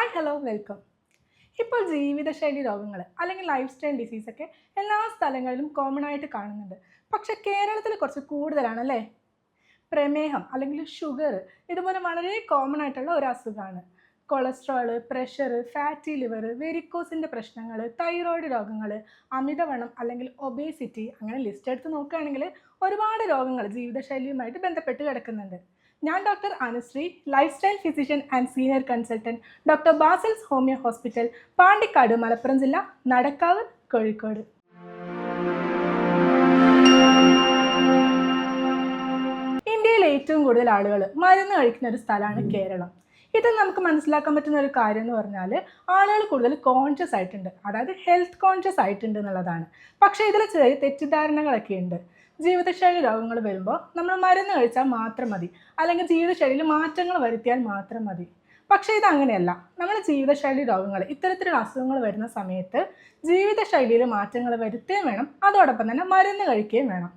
Hi hello welcome. ഇപ്പോൾ ജീവിതശൈലി രോഗങ്ങൾ അല്ലെങ്കിൽ ലൈഫ് സ്റ്റൈൽ ഡിസീസൊക്കെ എല്ലാ സ്ഥലങ്ങളിലും കോമൺ ആയിട്ട് കാണുന്നുണ്ട്. പക്ഷെ കേരളത്തിൽ കുറച്ച് കൂടുതലാണല്ലേ. പ്രമേഹം അല്ലെങ്കിൽ ഷുഗർ ഇതുപോലെ വളരെ കോമൺ ആയിട്ടുള്ള ഒരു അസുഖമാണ്. കൊളസ്ട്രോള്, പ്രഷർ, ഫാറ്റി ലിവർ, വെരിക്കോസിൻ്റെ പ്രശ്നങ്ങൾ, തൈറോയ്ഡ് രോഗങ്ങൾ, അമിതവണ്ണം അല്ലെങ്കിൽ ഒബേസിറ്റി, അങ്ങനെ ലിസ്റ്റ് എടുത്ത് നോക്കുകയാണെങ്കിൽ ഒരുപാട് രോഗങ്ങൾ ജീവിതശൈലിയുമായിട്ട് ബന്ധപ്പെട്ട് കിടക്കുന്നുണ്ട്. ഞാൻ doctor Anusree, lifestyle physician and senior consultant, doctor Basil's homeo hospital, Pandikkad, Malappuram ജില്ല, നടക്കാവ്, കോഴിക്കോട്. ഇന്ത്യയിൽ ഏറ്റവും കൂടുതൽ ആളുകൾ മരുന്ന് കഴിക്കുന്ന ഒരു സ്ഥലമാണ് കേരളം. ഇത് നമുക്ക് മനസ്സിലാക്കാൻ പറ്റുന്ന ഒരു കാര്യം എന്ന് പറഞ്ഞാൽ ആളുകൾ കൂടുതൽ കോൺഷ്യസ് ആയിട്ടുണ്ട്, അതായത് ഹെൽത്ത് കോൺഷ്യസ് ആയിട്ടുണ്ട് എന്നുള്ളതാണ്. പക്ഷേ ഇതിൽ ചെറിയ തെറ്റിദ്ധാരണകളൊക്കെ ഉണ്ട്. ജീവിതശൈലി രോഗങ്ങൾ വരുമ്പോൾ നമ്മൾ മരുന്ന് കഴിച്ചാൽ മാത്രം മതി, അല്ലെങ്കിൽ ജീവിതശൈലിയിൽ മാറ്റങ്ങൾ വരുത്തിയാൽ മാത്രം മതി. പക്ഷേ ഇതങ്ങനെയല്ല. നമ്മൾ ജീവിതശൈലി രോഗങ്ങൾ, ഇത്തരത്തിലുള്ള അസുഖങ്ങൾ വരുന്ന സമയത്ത് ജീവിതശൈലിയിൽ മാറ്റങ്ങൾ വരുത്തുകയും വേണം, അതോടൊപ്പം തന്നെ മരുന്ന് കഴിക്കുകയും വേണം.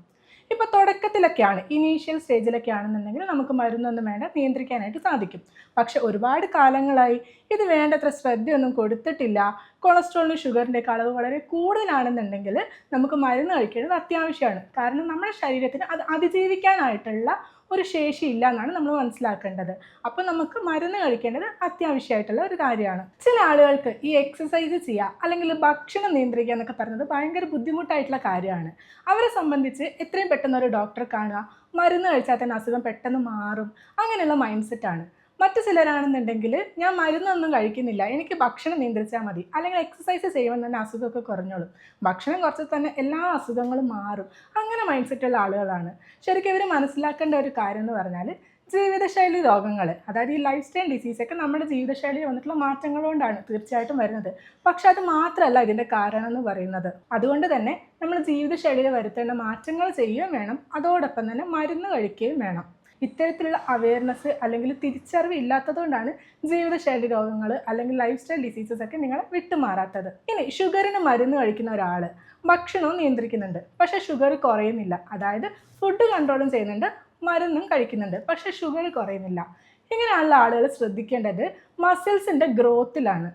ഇപ്പോൾ തുടക്കത്തിലൊക്കെയാണ്, ഇനീഷ്യൽ സ്റ്റേജിലൊക്കെ ആണെന്നുണ്ടെങ്കിൽ നമുക്ക് മരുന്നൊന്നും വേണ്ട, നിയന്ത്രിക്കാനായിട്ട് സാധിക്കും. പക്ഷെ ഒരുപാട് കാലങ്ങളായി ഇത് വേണ്ടത്ര ശ്രദ്ധയൊന്നും കൊടുത്തിട്ടില്ല, കൊളസ്ട്രോളിനും ഷുഗറിൻ്റെ അളവ് വളരെ കൂടുതലാണെന്നുണ്ടെങ്കിൽ നമുക്ക് മരുന്ന് കഴിക്കേണ്ടത് അത്യാവശ്യമാണ്. കാരണം നമ്മുടെ ശരീരത്തിന് അത് അതിജീവിക്കാനായിട്ടുള്ള ഒരു ശേഷി ഇല്ല എന്നാണ് നമ്മൾ മനസ്സിലാക്കേണ്ടത്. അപ്പോൾ നമുക്ക് മരുന്ന് കഴിക്കേണ്ടത് അത്യാവശ്യമായിട്ടുള്ള ഒരു കാര്യമാണ്. ചില ആളുകൾക്ക് ഈ എക്സസൈസ് ചെയ്യുക അല്ലെങ്കിൽ ഭക്ഷണം നിയന്ത്രിക്കുക എന്നൊക്കെ പറയുന്നത് ഭയങ്കര ബുദ്ധിമുട്ടായിട്ടുള്ള കാര്യമാണ്. അവരെ സംബന്ധിച്ച് എത്രയും പെട്ടെന്ന് ഒരു ഡോക്ടറെ കാണുക, മരുന്ന് കഴിച്ചാൽ തന്നെ അസുഖം പെട്ടെന്ന് മാറും, അങ്ങനെയുള്ള മൈൻഡ് സെറ്റാണ്. മറ്റു ചിലരാണെന്നുണ്ടെങ്കിൽ ഞാൻ മരുന്നൊന്നും കഴിക്കുന്നില്ല, എനിക്ക് ഭക്ഷണം നിയന്ത്രിച്ചാൽ മതി, അല്ലെങ്കിൽ എക്സസൈസ് ചെയ്യുമ്പോൾ തന്നെ അസുഖമൊക്കെ കുറഞ്ഞോളും, ഭക്ഷണം കുറച്ച് തന്നെ എല്ലാ അസുഖങ്ങളും മാറും, അങ്ങനെ മൈൻഡ് സെറ്റുള്ള ആളുകളാണ്. ശരിക്കും ഇവർ മനസ്സിലാക്കേണ്ട ഒരു കാര്യം എന്ന് പറഞ്ഞാൽ ജീവിതശൈലി രോഗങ്ങൾ, അതായത് ഈ ലൈഫ് സ്റ്റൈൽ ഡിസീസൊക്കെ നമ്മുടെ ജീവിതശൈലിയിൽ വന്നിട്ടുള്ള മാറ്റങ്ങൾ കൊണ്ടാണ് തീർച്ചയായിട്ടും വരുന്നത്. പക്ഷെ അത് മാത്രമല്ല ഇതിൻ്റെ കാരണം എന്ന് പറയുന്നത്. അതുകൊണ്ട് തന്നെ നമ്മൾ ജീവിതശൈലിയിൽ വരുത്തേണ്ട മാറ്റങ്ങൾ ചെയ്യുകയും വേണം, അതോടൊപ്പം തന്നെ മരുന്ന് കഴിക്കുകയും വേണം. ഇത്തരത്തിലുള്ള അവയർനെസ് അല്ലെങ്കിൽ തിരിച്ചറിവ് ഇല്ലാത്തതുകൊണ്ടാണ് ജീവിതശൈലി രോഗങ്ങൾ അല്ലെങ്കിൽ ലൈഫ് സ്റ്റൈൽ ഡിസീസസ് ഒക്കെ നിങ്ങളെ വിട്ടുമാറാത്തത്. ഇനി ഷുഗറിന് മരുന്ന് കഴിക്കുന്ന ഒരാൾ ഭക്ഷണവും നിയന്ത്രിക്കുന്നുണ്ട്, പക്ഷേ ഷുഗർ കുറയുന്നില്ല, അതായത് ഫുഡ് കൺട്രോളും ചെയ്യുന്നുണ്ട്, മരുന്നും കഴിക്കുന്നുണ്ട്, പക്ഷേ ഷുഗർ കുറയുന്നില്ല. ഇങ്ങനെയുള്ള ആളുകൾ ശ്രദ്ധിക്കേണ്ടത് മസിൽസിൻ്റെ ഗ്രോത്തിലാണ്.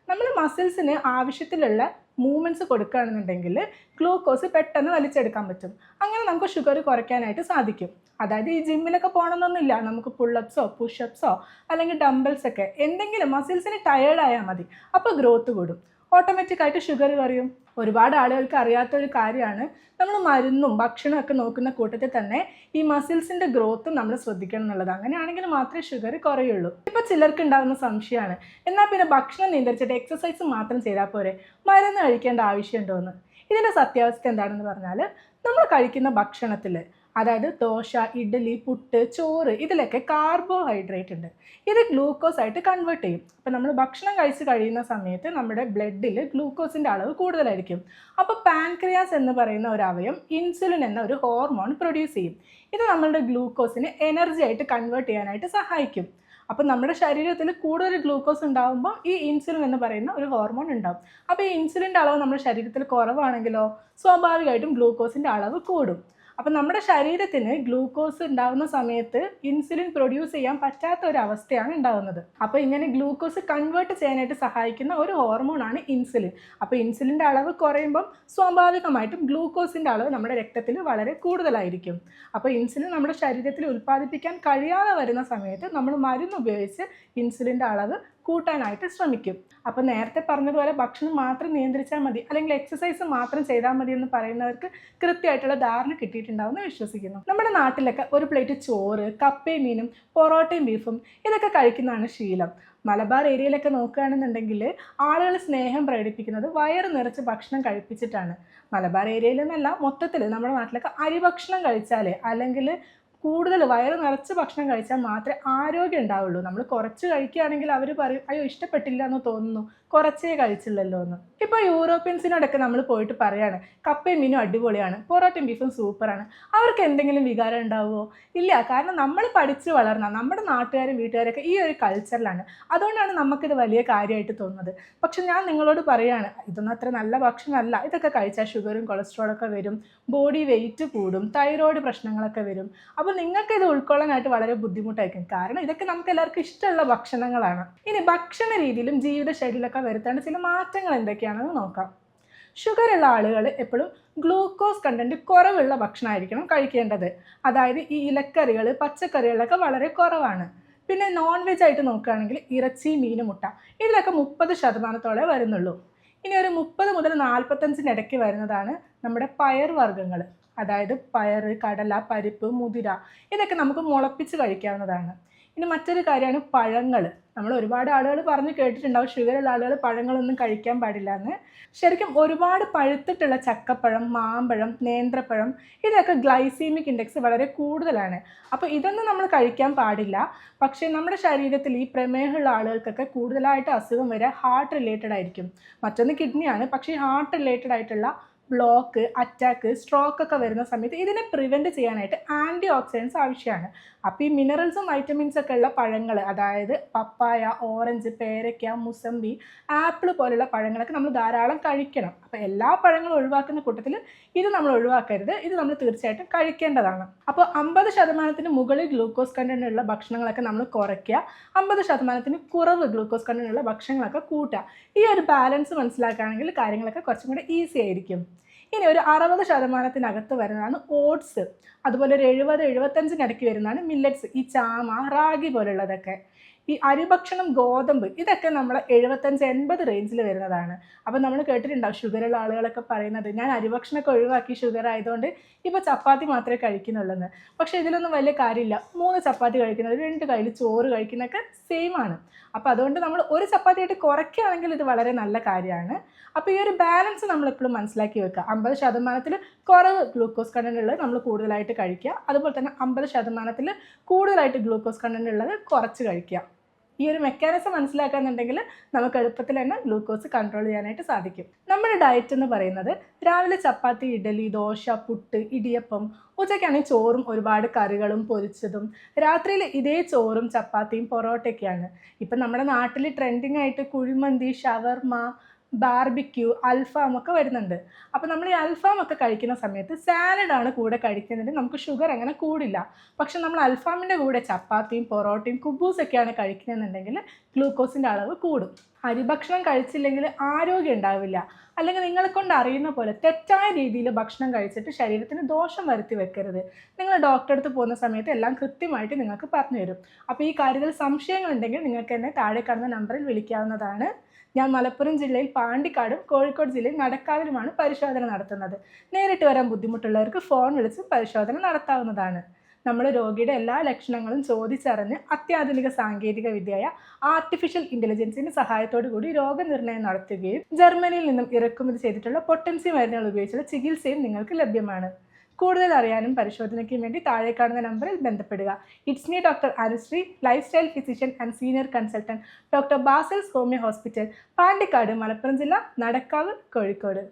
നമ്മൾ മസിൽസിന് ആവശ്യത്തിലുള്ള മൂവ്മെൻറ്റ്സ് കൊടുക്കുകയാണെന്നുണ്ടെങ്കിൽ ഗ്ലൂക്കോസ് പെട്ടെന്ന് വലിച്ചെടുക്കാൻ പറ്റും. അങ്ങനെ നമുക്ക് ഷുഗർ കുറയ്ക്കാനായിട്ട് സാധിക്കും. അതായത് ഈ ജിമ്മിലൊക്കെ പോകണമെന്നൊന്നുമില്ല, നമുക്ക് പുള്ളപ്സോ പുഷപ്സോ അല്ലെങ്കിൽ ഡംബിൾസൊക്കെ എന്തെങ്കിലും മസിൽസിന് ടയേർഡായാൽ മതി, അപ്പോൾ ഗ്രോത്ത് കൂടും, ഓട്ടോമാറ്റിക്കായിട്ട് ഷുഗർ കുറയും. ഒരുപാട് ആളുകൾക്ക് അറിയാത്തൊരു കാര്യമാണ്, നമ്മൾ മരുന്നും ഭക്ഷണമൊക്കെ നോക്കുന്ന കൂട്ടത്തിൽ തന്നെ ഈ മസിൽസിൻ്റെ ഗ്രോത്തും നമ്മൾ ശ്രദ്ധിക്കണം എന്നുള്ളത്. അങ്ങനെയാണെങ്കിൽ മാത്രമേ ഷുഗർ കുറയുള്ളൂ. ഇപ്പോൾ ചിലർക്ക് ഉണ്ടാകുന്ന സംശയമാണ്, എന്നാൽ പിന്നെ ഭക്ഷണം നിയന്ത്രിച്ചിട്ട് എക്സസൈസ് മാത്രം ചെയ്താൽ പോരെ, മരുന്ന് കഴിക്കേണ്ട ആവശ്യമുണ്ടോ എന്ന്. ഇതിൻ്റെ സത്യാവസ്ഥ എന്താണെന്ന് പറഞ്ഞാൽ, നമ്മൾ കഴിക്കുന്ന ഭക്ഷണത്തിൽ, അതായത് ദോശ, ഇഡ്ഡലി, പുട്ട്, ചോറ്, ഇതിലൊക്കെ കാർബോഹൈഡ്രേറ്റ് ഉണ്ട്. ഇത് ഗ്ലൂക്കോസ് ആയിട്ട് കൺവേർട്ട് ചെയ്യും. അപ്പോൾ നമ്മൾ ഭക്ഷണം കഴിച്ച് കഴിയുന്ന സമയത്ത് നമ്മുടെ ബ്ലഡിൽ ഗ്ലൂക്കോസിൻ്റെ അളവ് കൂടുതലായിരിക്കും. അപ്പോൾ പാൻക്രിയാസ് എന്ന് പറയുന്ന ഒരു അവയവം ഇൻസുലിൻ എന്ന ഒരു ഹോർമോൺ പ്രൊഡ്യൂസ് ചെയ്യും. ഇത് നമ്മളുടെ ഗ്ലൂക്കോസിനെ എനർജി ആയിട്ട് കൺവേർട്ട് ചെയ്യാനായിട്ട് സഹായിക്കും. അപ്പോൾ നമ്മുടെ ശരീരത്തിൽ കൂടുതൽ ഗ്ലൂക്കോസ് ഉണ്ടാകുമ്പോൾ ഈ ഇൻസുലിൻ എന്ന് പറയുന്ന ഒരു ഹോർമോൺ ഉണ്ടാകും. അപ്പോൾ ഈ ഇൻസുലിൻ്റെ അളവ് നമ്മുടെ ശരീരത്തിൽ കുറവാണെങ്കിലോ സ്വാഭാവികമായിട്ടും ഗ്ലൂക്കോസിൻ്റെ അളവ് കൂടും. അപ്പം നമ്മുടെ ശരീരത്തിന് ഗ്ലൂക്കോസ് ഉണ്ടാകുന്ന സമയത്ത് ഇൻസുലിൻ പ്രൊഡ്യൂസ് ചെയ്യാൻ പറ്റാത്ത ഒരു അവസ്ഥയാണ് ഉണ്ടാകുന്നത്. അപ്പോൾ ഇങ്ങനെ ഗ്ലൂക്കോസ് കൺവേർട്ട് ചെയ്യാനായിട്ട് സഹായിക്കുന്ന ഒരു ഹോർമോണാണ് ഇൻസുലിൻ. അപ്പോൾ ഇൻസുലിൻ്റെ അളവ് കുറയുമ്പം സ്വാഭാവികമായിട്ടും ഗ്ലൂക്കോസിൻ്റെ അളവ് നമ്മുടെ രക്തത്തിൽ വളരെ കൂടുതലായിരിക്കും. അപ്പോൾ ഇൻസുലിൻ നമ്മുടെ ശരീരത്തിൽ ഉൽപ്പാദിപ്പിക്കാൻ കഴിയാതെ വരുന്ന സമയത്ത് നമ്മൾ മരുന്ന് ഉപയോഗിച്ച് ഇൻസുലിൻ്റെ അളവ് കൂട്ടാനായിട്ട് ശ്രമിക്കും. അപ്പോൾ നേരത്തെ പറഞ്ഞതുപോലെ ഭക്ഷണം മാത്രം നിയന്ത്രിച്ചാൽ മതി, അല്ലെങ്കിൽ എക്സസൈസ് മാത്രം ചെയ്താൽ മതി എന്ന് പറയുന്നവർക്ക് കൃത്യമായിട്ടുള്ള ധാരണ കിട്ടിയിട്ടുണ്ടാവുമെന്ന് വിശ്വസിക്കുന്നു. നമ്മുടെ നാട്ടിലൊക്കെ ഒരു പ്ലേറ്റ് ചോറ്, കപ്പയും മീനും, പൊറോട്ടയും ബീഫും ഇതൊക്കെ കഴിക്കുന്നതാണ് ശീലം. മലബാർ ഏരിയയിലൊക്കെ നോക്കുകയാണെന്നുണ്ടെങ്കിൽ ആളുകൾ സ്നേഹം പ്രകടിപ്പിക്കുന്നത് വയറ് നിറച്ച് ഭക്ഷണം കഴിപ്പിച്ചിട്ടാണ്. മലബാർ ഏരിയയിൽ നിന്നല്ല, മൊത്തത്തിൽ നമ്മുടെ നാട്ടിലൊക്കെ അരി ഭക്ഷണം കഴിച്ചാൽ, അല്ലെങ്കിൽ കൂടുതൽ വയറ് നിറച്ച് ഭക്ഷണം കഴിച്ചാൽ മാത്രമേ ആരോഗ്യം ഉണ്ടാവുള്ളൂ. നമ്മൾ കുറച്ച് കഴിക്കുകയാണെങ്കിൽ അവർ പറയും, അയ്യോ ഇഷ്ടപ്പെട്ടില്ല എന്ന് തോന്നുന്നു, കുറച്ചേ കഴിച്ചുള്ളല്ലോ എന്ന്. ഇപ്പോൾ യൂറോപ്യൻസിനോടൊക്കെ നമ്മൾ പോയിട്ട് പറയാണ് കപ്പയും മീനും അടിപൊളിയാണ്, പൊറോട്ടയും ബീഫും സൂപ്പറാണ്, അവർക്ക് എന്തെങ്കിലും വികാരം ഉണ്ടാവുമോ? ഇല്ല. കാരണം നമ്മൾ പഠിച്ച് വളർന്ന നമ്മുടെ നാട്ടുകാരും വീട്ടുകാരൊക്കെ ഈ ഒരു കൾച്ചറിലാണ്. അതുകൊണ്ടാണ് നമുക്കിത് വലിയ കാര്യമായിട്ട് തോന്നുന്നത്. പക്ഷെ ഞാൻ നിങ്ങളോട് പറയുകയാണ്, ഇതൊന്നും അത്ര നല്ല ഭക്ഷണമല്ല. ഇതൊക്കെ കഴിച്ചാൽ ഷുഗറും കൊളസ്ട്രോളൊക്കെ വരും, ബോഡി വെയിറ്റ് കൂടും, തൈറോയ്ഡ് പ്രശ്നങ്ങളൊക്കെ വരും. അപ്പോൾ നിങ്ങൾക്ക് ഇത് ഉൾക്കൊള്ളാനായിട്ട് വളരെ ബുദ്ധിമുട്ടായിരിക്കും. കാരണം ഇതൊക്കെ നമുക്ക് എല്ലാവർക്കും ഇഷ്ടമുള്ള ഭക്ഷണങ്ങളാണ്. ഇനി ഭക്ഷണ രീതിയിലും ജീവിതശൈലിയിലൊക്കെ വരുത്തേണ്ട ചില മാറ്റങ്ങൾ എന്തൊക്കെയാണെന്ന് നോക്കാം. ഷുഗറുള്ള ആളുകൾ എപ്പോഴും ഗ്ലൂക്കോസ് കണ്ടന്റ് കുറവുള്ള ഭക്ഷണമായിരിക്കണം കഴിക്കേണ്ടത്. അതായത് ഈ ഇലക്കറികൾ, പച്ചക്കറികളൊക്കെ വളരെ കുറവാണ്. പിന്നെ നോൺ വെജ് ആയിട്ട് നോക്കുകയാണെങ്കിൽ ഇറച്ചി, മീൻ, മുട്ട ഇതിലൊക്കെ 30% വരുന്നുള്ളൂ. ഇനി ഒരു 30 മുതൽ 45 ഇടയ്ക്ക് വരുന്നതാണ് നമ്മുടെ പയർ വർഗ്ഗങ്ങൾ. അതായത് പയർ, കടല, പരിപ്പ്, മുതിര ഇതൊക്കെ നമുക്ക് മുളപ്പിച്ച് കഴിക്കാവുന്നതാണ്. ഇനി മറ്റൊരു കാര്യമാണ് പഴങ്ങൾ. നമ്മൾ ഒരുപാട് ആളുകൾ പറഞ്ഞ് കേട്ടിട്ടുണ്ടാവും ഷുഗറുള്ള ആളുകൾ പഴങ്ങളൊന്നും കഴിക്കാൻ പാടില്ല എന്ന്. ശരിക്കും ഒരുപാട് പഴുത്തിട്ടുള്ള ചക്കപ്പഴം, മാമ്പഴം, നേന്ത്രപ്പഴം ഇതൊക്കെ ഗ്ലൈസീമിക് ഇൻഡെക്സ് വളരെ കൂടുതലാണ്. അപ്പോൾ ഇതൊന്നും നമ്മൾ കഴിക്കാൻ പാടില്ല. പക്ഷേ നമ്മുടെ ശരീരത്തിൽ ഈ പ്രമേഹമുള്ള ആളുകൾക്കൊക്കെ കൂടുതലായിട്ട് അസുഖം വരിക ഹാർട്ട് റിലേറ്റഡ് ആയിരിക്കും. മറ്റൊന്ന് കിഡ്നിയാണ്. പക്ഷേ ഹാർട്ട് റിലേറ്റഡ് ആയിട്ടുള്ള ബ്ലോക്ക്, അറ്റാക്ക്, സ്ട്രോക്ക് ഒക്കെ വരുന്ന സമയത്ത് ഇതിനെ പ്രിവെൻറ്റ് ചെയ്യാനായിട്ട് ആൻറ്റി ഓക്സിഡൻസ് ആവശ്യമാണ്. അപ്പോൾ ഈ മിനറൽസും വൈറ്റമിൻസ് ഒക്കെ ഉള്ള പഴങ്ങൾ, അതായത് പപ്പായ, ഓറഞ്ച്, പേരയ്ക്ക, മുസമ്പി, ആപ്പിൾ പോലുള്ള പഴങ്ങളൊക്കെ നമ്മൾ ധാരാളം കഴിക്കണം. അപ്പോൾ എല്ലാ പഴങ്ങളും ഒഴിവാക്കുന്ന കൂട്ടത്തിൽ ഇത് നമ്മൾ ഒഴിവാക്കരുത്. ഇത് നമ്മൾ തീർച്ചയായിട്ടും കഴിക്കേണ്ടതാണ്. അപ്പോൾ 50% മുകളിൽ ഗ്ലൂക്കോസ് കണ്ടന്റ് ഉള്ള ഭക്ഷണങ്ങളൊക്കെ നമ്മൾ കുറയ്ക്കുക, 50% കുറവ് ഗ്ലൂക്കോസ് കണ്ടന്റ് ഉള്ള ഭക്ഷണങ്ങളൊക്കെ കൂട്ടുക. ഈ ഒരു ബാലൻസ് മനസ്സിലാക്കുകയാണെങ്കിൽ കാര്യങ്ങളൊക്കെ കുറച്ചും കൂടെ ഈസി ആയിരിക്കും. ഇനി ഒരു 60% വരുന്നതാണ് ഓട്സ്. അതുപോലെ ഒരു 70-75 ഇടയ്ക്ക് വരുന്നതാണ് മില്ലറ്റ്സ്, ഈ ചാമ, റാഗി പോലുള്ളതൊക്കെ. ഈ അരിഭക്ഷണം, ഗോതമ്പ് ഇതൊക്കെ നമ്മൾ 75-80 റേഞ്ചിൽ വരുന്നതാണ്. അപ്പോൾ നമ്മൾ കേട്ടിട്ടുണ്ടാവും ഷുഗറുള്ള ആളുകളൊക്കെ പറയുന്നത്, ഞാൻ അരിഭക്ഷണമൊക്കെ ഒഴിവാക്കി ഷുഗർ ആയതുകൊണ്ട് ഇപ്പോൾ ചപ്പാത്തി മാത്രമേ കഴിക്കുന്നുള്ളൂ. പക്ഷേ ഇതിലൊന്നും വലിയ കാര്യമില്ല. 3 ചപ്പാത്തി കഴിക്കുന്നത്, 2 കയ്യിൽ ചോറ് കഴിക്കുന്നതൊക്കെ സെയിം ആണ്. അപ്പോൾ അതുകൊണ്ട് നമ്മൾ ഒരു ചപ്പാത്തിയായിട്ട് കുറയ്ക്കുകയാണെങ്കിൽ ഇത് വളരെ നല്ല കാര്യമാണ്. അപ്പോൾ ഈ ഒരു ബാലൻസ് നമ്മളെപ്പോഴും മനസ്സിലാക്കി വെക്കുക. 50% കുറവ് ഗ്ലൂക്കോസ് കണ്ടന്റ് ഉള്ളത് നമ്മൾ കൂടുതലായിട്ട് കഴിക്കുക, അതുപോലെ തന്നെ 50% കൂടുതലായിട്ട് ഗ്ലൂക്കോസ് കണ്ടന്റ് ഉള്ളത് കുറച്ച് കഴിക്കുക. ഈ ഒരു മെക്കാനിസം മനസ്സിലാക്കാന്നുണ്ടെങ്കിൽ നമുക്ക് എളുപ്പത്തിൽ തന്നെ ഗ്ലൂക്കോസ് കൺട്രോൾ ചെയ്യാനായിട്ട് സാധിക്കും. നമ്മുടെ ഡയറ്റ് എന്ന് പറയുന്നത് രാവിലെ ചപ്പാത്തി, ഇഡലി, ദോശ, പുട്ട്, ഇടിയപ്പം, ഉച്ചയ്ക്കാണെങ്കിൽ ചോറും ഒരുപാട് കറികളും പൊരിച്ചതും, രാത്രിയിൽ ഇതേ ചോറും ചപ്പാത്തിയും പൊറോട്ടയൊക്കെയാണ്. ഇപ്പം നമ്മുടെ നാട്ടിൽ ട്രെൻഡിങ് ആയിട്ട് കുഴിമന്തി, ഷവർമ, ബാർബിക്യൂ, അൽഫാം ഒക്കെ വരുന്നുണ്ട്. അപ്പോൾ നമ്മൾ ഈ അൽഫാം ഒക്കെ കഴിക്കുന്ന സമയത്ത് സാലഡാണ് കൂടെ കഴിക്കുന്നത്, നമുക്ക് ഷുഗർ അങ്ങനെ കൂടില്ല. പക്ഷെ നമ്മൾ അൽഫാമിൻ്റെ കൂടെ ചപ്പാത്തിയും പൊറോട്ടയും കുബൂസൊക്കെയാണ് കഴിക്കുന്നതെന്നുണ്ടെങ്കിൽ ഗ്ലൂക്കോസിൻ്റെ അളവ് കൂടും. അരിഭക്ഷണം കഴിച്ചില്ലെങ്കിൽ ആരോഗ്യം ഉണ്ടാവില്ല. അല്ലെങ്കിൽ നിങ്ങളെ കൊണ്ട് അറിയുന്ന പോലെ തെറ്റായ രീതിയിൽ ഭക്ഷണം കഴിച്ചിട്ട് ശരീരത്തിന് ദോഷം വരുത്തി വെക്കരുത്. നിങ്ങൾ ഡോക്ടറെ അടുത്ത് പോകുന്ന സമയത്ത് എല്ലാം കൃത്യമായിട്ട് നിങ്ങൾക്ക് പറഞ്ഞു തരും. അപ്പോൾ ഈ കാര്യത്തിൽ സംശയങ്ങളുണ്ടെങ്കിൽ നിങ്ങൾക്ക് എന്നെ താഴെ കാണുന്ന നമ്പറിൽ വിളിക്കാവുന്നതാണ്. ഞാൻ മലപ്പുറം ജില്ലയിൽ പാണ്ടിക്കാടും കോഴിക്കോട് ജില്ലയിൽ നടക്കാവിലുമാണ് പരിശോധന നടത്തുന്നത്. നേരിട്ട് വരാൻ ബുദ്ധിമുട്ടുള്ളവർക്ക് ഫോൺ വിളിച്ച് പരിശോധന നടത്താവുന്നതാണ്. നമ്മൾ രോഗിയുടെ എല്ലാ ലക്ഷണങ്ങളും ചോദിച്ചറിഞ്ഞ് അത്യാധുനിക സാങ്കേതിക വിദ്യയായ ആർട്ടിഫിഷ്യൽ ഇൻ്റലിജൻസിൻ്റെ സഹായത്തോടു കൂടി രോഗനിർണയം നടത്തുകയും ജർമ്മനിയിൽ നിന്നും ഇറക്കുമതി ചെയ്തിട്ടുള്ള പൊട്ടൻസി മരുന്നുകൾ ഉപയോഗിച്ചുള്ള ചികിത്സയും നിങ്ങൾക്ക് ലഭ്യമാണ്. കൂടുതൽ അറിയാനും പരിശോധനയ്ക്കും വേണ്ടി താഴെ കാണുന്ന നമ്പറിൽ ബന്ധപ്പെടുക. It's me doctor Anusree, lifestyle physician and senior consultant, doctor Basil's homeo hospital, Pandikkad, Malappuram ജില്ല, നടക്കാവ്, കോഴിക്കോട്.